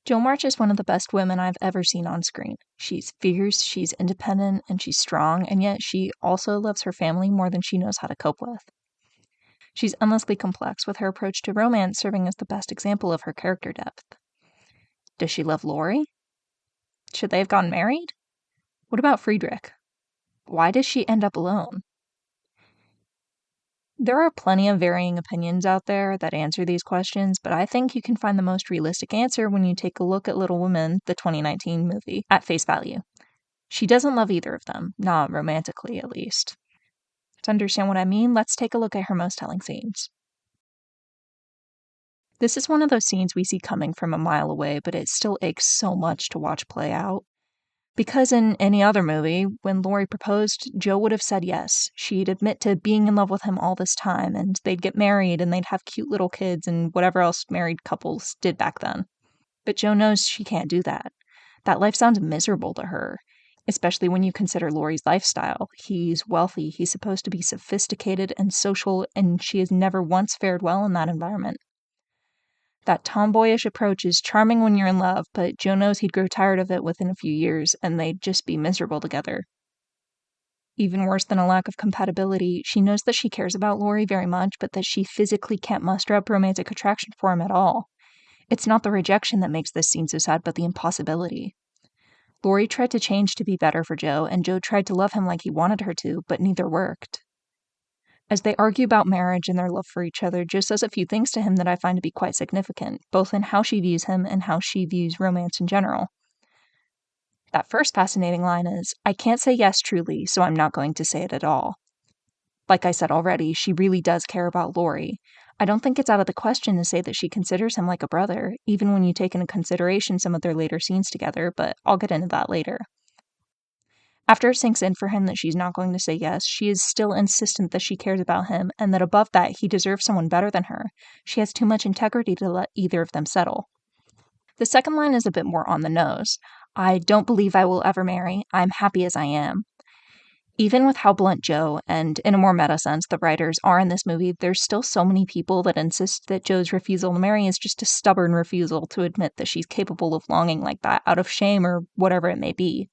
Jo March is one of the best women I've ever seen on screen. She's fierce, she's independent, and she's strong, and yet she also loves her family more than she knows how to cope with. She's endlessly complex, with her approach to romance serving as the best example of her character depth. Does she love Laurie? Should they have gotten married? What about Friedrich? Why does she end up alone? There are plenty of varying opinions out there that answer these questions, but I think you can find the most realistic answer when you take a look at Little Women, the 2019 movie, at face value. She doesn't love either of them, not romantically at least. To understand what I mean, let's take a look at her most telling scenes. This is one of those scenes we see coming from a mile away, but it still aches so much to watch play out. Because in any other movie, when Laurie proposed, Jo would have said yes. She'd admit to being in love with him all this time, and they'd get married, and they'd have cute little kids, and whatever else married couples did back then. But Jo knows she can't do that. That life sounds miserable to her, especially when you consider Laurie's lifestyle. He's wealthy, he's supposed to be sophisticated and social, and she has never once fared well in that environment. That tomboyish approach is charming when you're in love, but Jo knows he'd grow tired of it within a few years, and they'd just be miserable together. Even worse than a lack of compatibility, she knows that she cares about Laurie very much, but that she physically can't muster up romantic attraction for him at all. It's not the rejection that makes this scene so sad, but the impossibility. Laurie tried to change to be better for Jo, and Jo tried to love him like he wanted her to, but neither worked. As they argue about marriage and their love for each other, Jo says a few things to him that I find to be quite significant, both in how she views him and how she views romance in general. That first fascinating line is, "I can't say yes truly, so I'm not going to say it at all." Like I said already, she really does care about Laurie. I don't think it's out of the question to say that she considers him like a brother, even when you take into consideration some of their later scenes together, but I'll get into that later. After it sinks in for him that she's not going to say yes, she is still insistent that she cares about him, and that above that, he deserves someone better than her. She has too much integrity to let either of them settle. The second line is a bit more on the nose. "I don't believe I will ever marry. I'm happy as I am." Even with how blunt Jo, and in a more meta sense, the writers are in this movie, there's still so many people that insist that Jo's refusal to marry is just a stubborn refusal to admit that she's capable of longing like that out of shame or whatever it may be.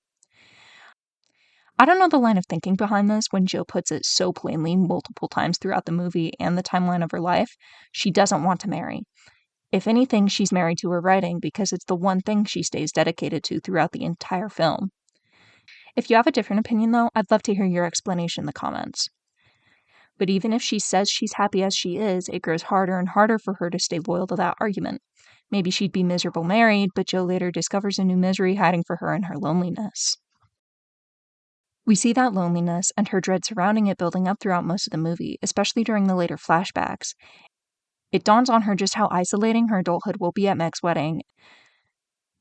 I don't know the line of thinking behind this when Jo puts it so plainly multiple times throughout the movie and the timeline of her life. She doesn't want to marry. If anything, she's married to her writing because it's the one thing she stays dedicated to throughout the entire film. If you have a different opinion, though, I'd love to hear your explanation in the comments. But even if she says she's happy as she is, it grows harder and harder for her to stay loyal to that argument. Maybe she'd be miserable married, but Jo later discovers a new misery hiding for her in her loneliness. We see that loneliness and her dread surrounding it building up throughout most of the movie, especially during the later flashbacks. It dawns on her just how isolating her adulthood will be at Meg's wedding,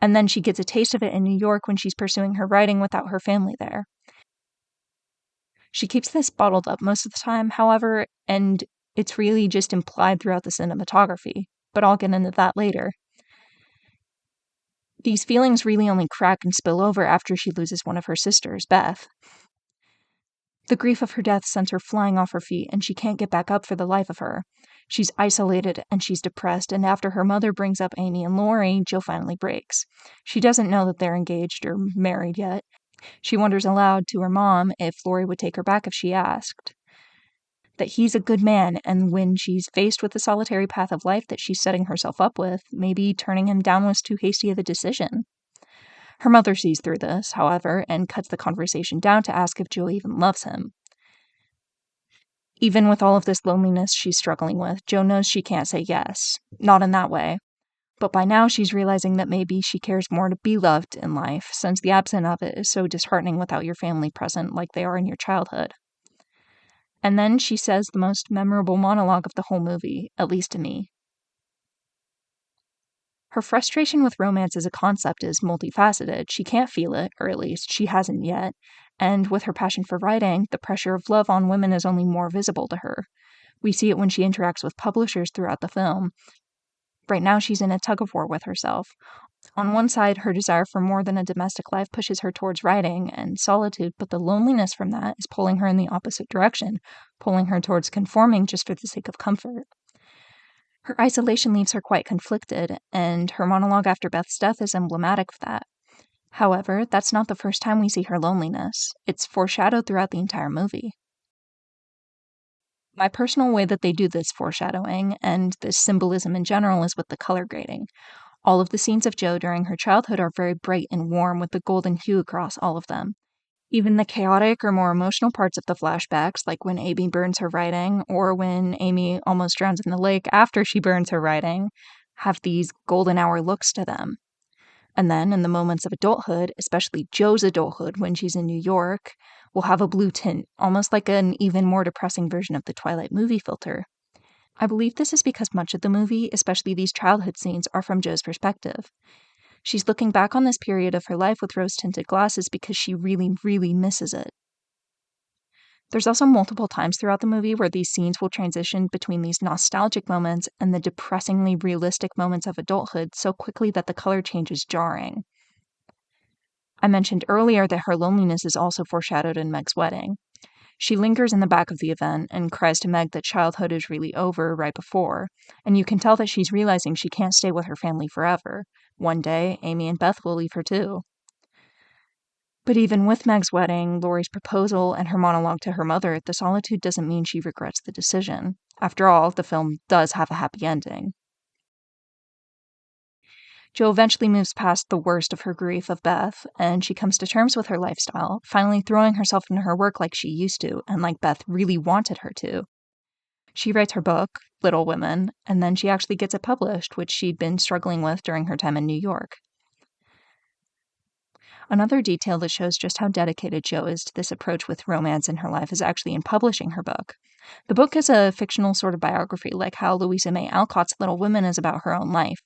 and then she gets a taste of it in New York when she's pursuing her writing without her family there. She keeps this bottled up most of the time, however, and it's really just implied throughout the cinematography, but I'll get into that later. These feelings really only crack and spill over after she loses one of her sisters, Beth. The grief of her death sends her flying off her feet, and she can't get back up for the life of her. She's isolated, and she's depressed, and after her mother brings up Amy and Laurie, Jo finally breaks. She doesn't know that they're engaged or married yet. She wonders aloud to her mom if Laurie would take her back if she asked. That he's a good man, and when she's faced with the solitary path of life that she's setting herself up with, maybe turning him down was too hasty of a decision. Her mother sees through this, however, and cuts the conversation down to ask if Jo even loves him. Even with all of this loneliness she's struggling with, Jo knows she can't say yes. Not in that way. But by now she's realizing that maybe she cares more to be loved in life, since the absence of it is so disheartening without your family present like they are in your childhood. And then she says the most memorable monologue of the whole movie, at least to me. Her frustration with romance as a concept is multifaceted. She can't feel it, or at least she hasn't yet, and with her passion for writing, the pressure of love on women is only more visible to her. We see it when she interacts with publishers throughout the film. Right now she's in a tug-of-war with herself. On one side, her desire for more than a domestic life pushes her towards writing and solitude, but the loneliness from that is pulling her in the opposite direction, pulling her towards conforming just for the sake of comfort. Her isolation leaves her quite conflicted, and her monologue after Beth's death is emblematic of that. However, that's not the first time we see her loneliness. It's foreshadowed throughout the entire movie. My personal way that they do this foreshadowing, and this symbolism in general, is with the color grading. All of the scenes of Jo during her childhood are very bright and warm with the golden hue across all of them. Even the chaotic or more emotional parts of the flashbacks, like when Amy burns her writing, or when Amy almost drowns in the lake after she burns her writing, have these golden hour looks to them. And then in the moments of adulthood, especially Jo's adulthood when she's in New York, will have a blue tint, almost like an even more depressing version of the Twilight movie filter. I believe this is because much of the movie, especially these childhood scenes, are from Jo's perspective. She's looking back on this period of her life with rose-tinted glasses because she really, really misses it. There's also multiple times throughout the movie where these scenes will transition between these nostalgic moments and the depressingly realistic moments of adulthood so quickly that the color change is jarring. I mentioned earlier that her loneliness is also foreshadowed in Meg's wedding. She lingers in the back of the event and cries to Meg that childhood is really over right before, and you can tell that she's realizing she can't stay with her family forever. One day, Amy and Beth will leave her too. But even with Meg's wedding, Laurie's proposal, and her monologue to her mother, the solitude doesn't mean she regrets the decision. After all, the film does have a happy ending. Jo eventually moves past the worst of her grief of Beth, and she comes to terms with her lifestyle, finally throwing herself into her work like she used to, and like Beth really wanted her to. She writes her book, Little Women, and then she actually gets it published, which she'd been struggling with during her time in New York. Another detail that shows just how dedicated Jo is to this approach with romance in her life is actually in publishing her book. The book is a fictional sort of biography, like how Louisa May Alcott's Little Women is about her own life.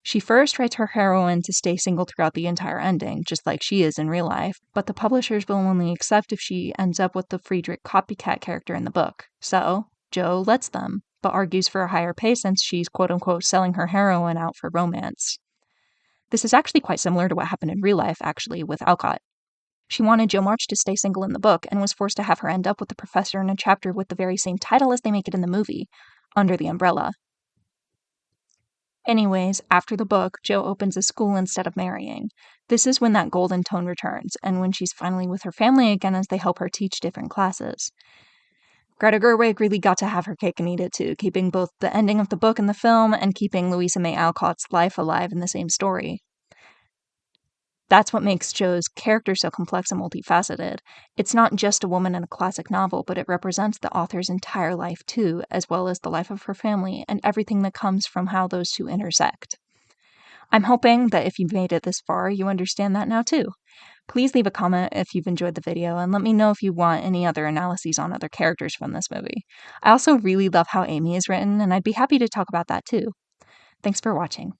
She first writes her heroine to stay single throughout the entire ending, just like she is in real life, but the publishers will only accept if she ends up with the Friedrich copycat character in the book. So, Jo lets them, but argues for a higher pay since she's quote-unquote selling her heroine out for romance. This is actually quite similar to what happened in real life, actually, with Alcott. She wanted Jo March to stay single in the book and was forced to have her end up with the professor in a chapter with the very same title as they make it in the movie, Under the Umbrella. Anyways, after the book, Jo opens a school instead of marrying. This is when that golden tone returns, and when she's finally with her family again as they help her teach different classes. Greta Gerwig really got to have her cake and eat it too, keeping both the ending of the book and the film, and keeping Louisa May Alcott's life alive in the same story. That's what makes Jo's character so complex and multifaceted. It's not just a woman in a classic novel, but it represents the author's entire life too, as well as the life of her family and everything that comes from how those two intersect. I'm hoping that if you've made it this far, you understand that now too. Please leave a comment if you've enjoyed the video and let me know if you want any other analyses on other characters from this movie. I also really love how Amy is written, and I'd be happy to talk about that too. Thanks for watching.